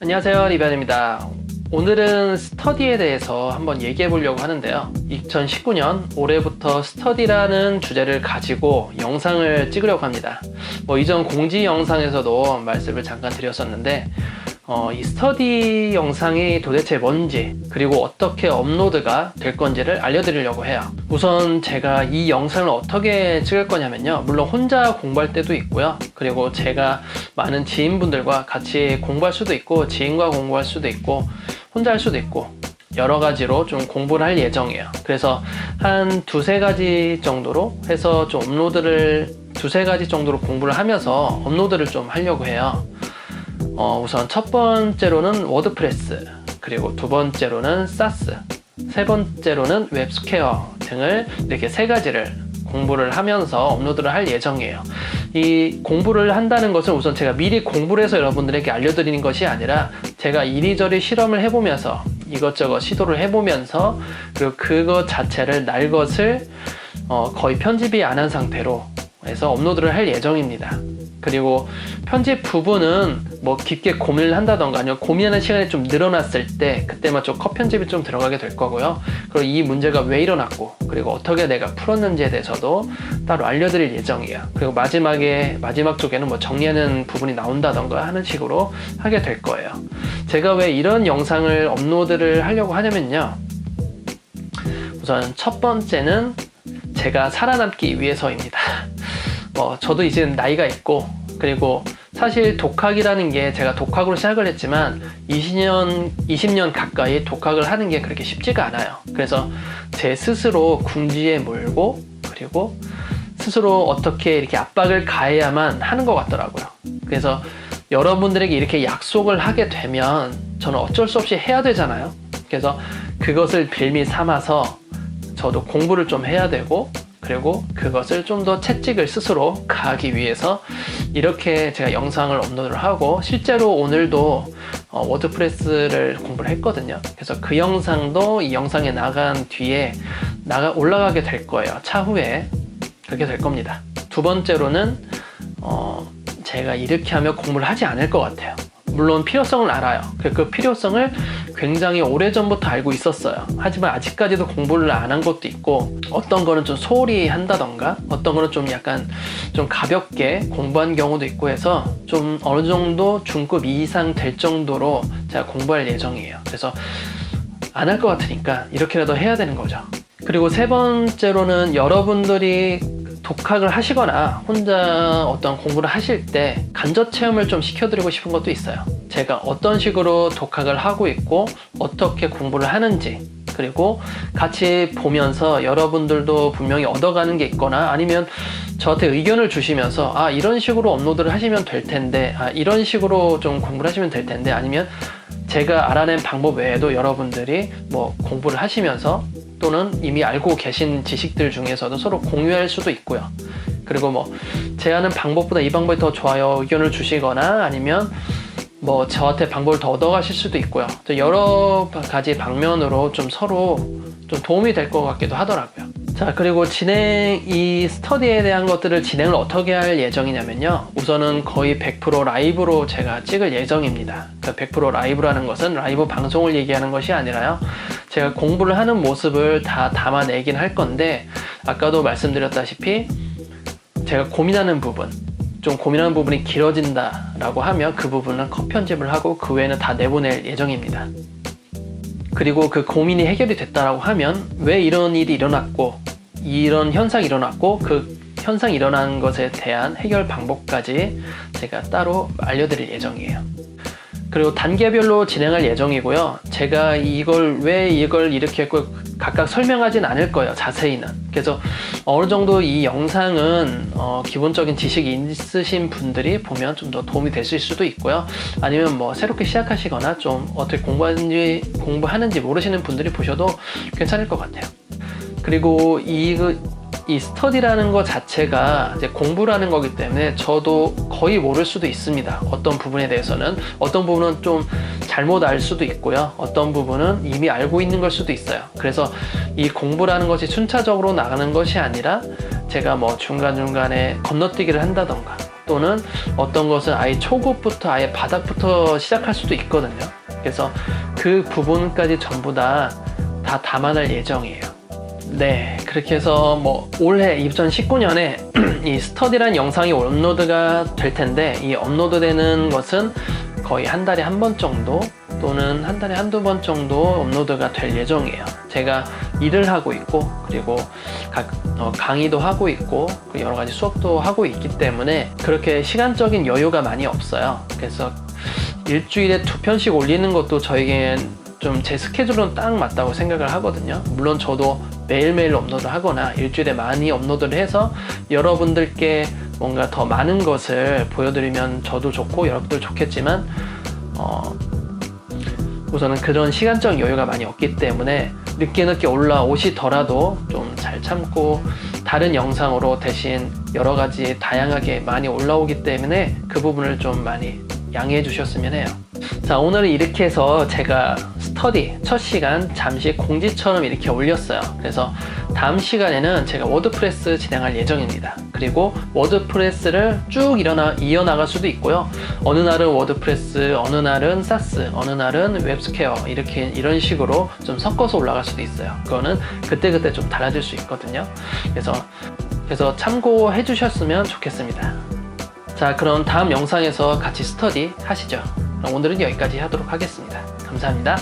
안녕하세요, 리변입니다. 오늘은 스터디에 대해서 한번 얘기해 보려고 하는데요. 2019년 올해부터 스터디라는 주제를 가지고 영상을 찍으려고 합니다. 이전 공지 영상에서도 말씀을 잠깐 드렸었는데 이 스터디 영상이 도대체 뭔지, 그리고 어떻게 업로드가 될 건지를 알려드리려고 해요. 우선 제가 이 영상을 어떻게 찍을 거냐면요, 물론 혼자 공부할 때도 있고요, 그리고 제가 많은 지인분들과 같이 공부할 수도 있고, 지인과 공부할 수도 있고, 혼자 할 수도 있고, 여러 가지로 좀 공부를 할 예정이에요. 그래서 한 두세 가지 정도로 해서 좀 두세 가지 정도로 공부를 하면서 업로드를 좀 하려고 해요. 우선 첫 번째로는 워드프레스, 그리고 두 번째로는 사스, 세 번째로는 웹스퀘어 등을 이렇게 세 가지를 공부를 하면서 업로드를 할 예정이에요. 이 공부를 한다는 것은 우선 제가 미리 공부를 해서 여러분들에게 알려드리는 것이 아니라, 제가 이리저리 실험을 해보면서 이것저것 시도를 해보면서, 그리고 그것 자체를 날 것을 거의 편집이 안 한 상태로 해서 업로드를 할 예정입니다. 그리고 편집 부분은 깊게 고민을 한다던가, 아니면 고민하는 시간이 좀 늘어났을 때 그때만 좀 컷 편집이 좀 들어가게 될 거고요. 그리고 이 문제가 왜 일어났고, 그리고 어떻게 내가 풀었는지에 대해서도 따로 알려드릴 예정이에요. 그리고 마지막 쪽에는 정리하는 부분이 나온다던가 하는 식으로 하게 될 거예요. 제가 왜 이런 영상을 업로드를 하려고 하냐면요, 우선 첫 번째는 제가 살아남기 위해서입니다. 저도 이제 나이가 있고, 그리고 사실 독학이라는 게, 제가 독학으로 시작을 했지만 20년 가까이 독학을 하는 게 그렇게 쉽지가 않아요. 그래서 제 스스로 궁지에 몰고, 그리고 스스로 어떻게 이렇게 압박을 가해야만 하는 것 같더라고요. 그래서 여러분들에게 이렇게 약속을 하게 되면 저는 어쩔 수 없이 해야 되잖아요. 그래서 그것을 빌미 삼아서 저도 공부를 좀 해야 되고, 그리고 그것을 좀 더 채찍을 스스로 가하기 위해서 이렇게 제가 영상을 업로드를 하고, 실제로 오늘도 워드프레스를 공부를 했거든요. 그래서 그 영상도 이 영상에 나간 뒤에 올라가게 될 거예요. 차후에 그렇게 될 겁니다. 두 번째로는 제가 이렇게 하면 공부를 하지 않을 것 같아요. 물론 필요성을 알아요. 그 필요성을 굉장히 오래전부터 알고 있었어요. 하지만 아직까지도 공부를 안 한 것도 있고, 어떤 거는 좀 소홀히 한다던가, 어떤 거는 좀 약간 좀 가볍게 공부한 경우도 있고 해서, 좀 어느 정도 중급 이상 될 정도로 제가 공부할 예정이에요. 그래서 안 할 것 같으니까 이렇게라도 해야 되는 거죠. 그리고 세 번째로는 여러분들이 독학을 하시거나 혼자 어떤 공부를 하실 때 간접 체험을 좀 시켜드리고 싶은 것도 있어요. 제가 어떤 식으로 독학을 하고 있고, 어떻게 공부를 하는지, 그리고 같이 보면서 여러분들도 분명히 얻어가는 게 있거나, 아니면 저한테 의견을 주시면서 이런 식으로 업로드를 하시면 될 텐데, 이런 식으로 좀 공부를 하시면 될 텐데, 아니면 제가 알아낸 방법 외에도 여러분들이 공부를 하시면서 또는 이미 알고 계신 지식들 중에서도 서로 공유할 수도 있고요. 그리고 제가 하는 방법보다 이 방법이 더 좋아요 의견을 주시거나, 아니면 저한테 방법을 더 얻어가실 수도 있고요. 여러 가지 방면으로 좀 서로 좀 도움이 될 것 같기도 하더라고요. 자, 그리고 이 스터디에 대한 것들을 진행을 어떻게 할 예정이냐면요, 우선은 거의 100% 라이브로 제가 찍을 예정입니다. 100% 라이브라는 것은 라이브 방송을 얘기하는 것이 아니라요, 제가 공부를 하는 모습을 다 담아내긴 할 건데, 아까도 말씀드렸다시피 제가 고민하는 부분이 길어진다라고 하면 그 부분은 컷 편집을 하고, 그 외에는 다 내보낼 예정입니다. 그리고 그 고민이 해결이 됐다라고 하면 왜 이런 일이 일어났고, 이런 현상이 일어났고, 그 현상이 일어난 것에 대한 해결 방법까지 제가 따로 알려드릴 예정이에요. 그리고 단계별로 진행할 예정이고요. 제가 왜 이걸 이렇게 했고 각각 설명하진 않을 거예요, 자세히는. 그래서 어느 정도 이 영상은 기본적인 지식이 있으신 분들이 보면 좀 더 도움이 됐을 수도 있고요. 아니면 새롭게 시작하시거나 좀 어떻게 공부하는지 모르시는 분들이 보셔도 괜찮을 것 같아요. 그리고 이 스터디라는 것 자체가 이제 공부라는 거기 때문에 저도 거의 모를 수도 있습니다. 어떤 부분에 대해서는, 어떤 부분은 좀 잘못 알 수도 있고요, 어떤 부분은 이미 알고 있는 걸 수도 있어요. 그래서 이 공부라는 것이 순차적으로 나가는 것이 아니라, 제가 중간중간에 건너뛰기를 한다던가, 또는 어떤 것은 아예 초급부터 아예 바닥부터 시작할 수도 있거든요. 그래서 그 부분까지 전부 다 담아낼 예정이에요. 네, 그렇게 해서 뭐 올해 2019년에 이 스터디란 영상이 업로드가 될 텐데, 이 업로드되는 것은 거의 한 달에 한 번 정도 또는 한 달에 한두 번 정도 업로드가 될 예정이에요. 제가 일을 하고 있고, 그리고 강의도 하고 있고, 여러 가지 수업도 하고 있기 때문에 그렇게 시간적인 여유가 많이 없어요. 그래서 일주일에 2편씩 올리는 것도 저에겐 좀 제 스케줄은 딱 맞다고 생각을 하거든요. 물론 저도 매일매일 업로드를 하거나 일주일에 많이 업로드를 해서 여러분들께 뭔가 더 많은 것을 보여드리면 저도 좋고 여러분들 좋겠지만, 우선은 그런 시간적 여유가 많이 없기 때문에 늦게 올라오시더라도 좀 잘 참고 다른 영상으로 대신 여러 가지 다양하게 많이 올라오기 때문에 그 부분을 좀 많이 양해해 주셨으면 해요. 자, 오늘은 이렇게 해서 제가 스터디 첫 시간 잠시 공지처럼 이렇게 올렸어요. 그래서 다음 시간에는 제가 워드프레스 진행할 예정입니다. 그리고 워드프레스를 쭉 이어나갈 수도 있고요. 어느 날은 워드프레스, 어느 날은 사스, 어느 날은 웹스퀘어, 이런 식으로 좀 섞어서 올라갈 수도 있어요. 그거는 그때그때 좀 달라질 수 있거든요. 그래서 참고해 주셨으면 좋겠습니다. 자, 그럼 다음 영상에서 같이 스터디 하시죠. 그럼 오늘은 여기까지 하도록 하겠습니다. 감사합니다.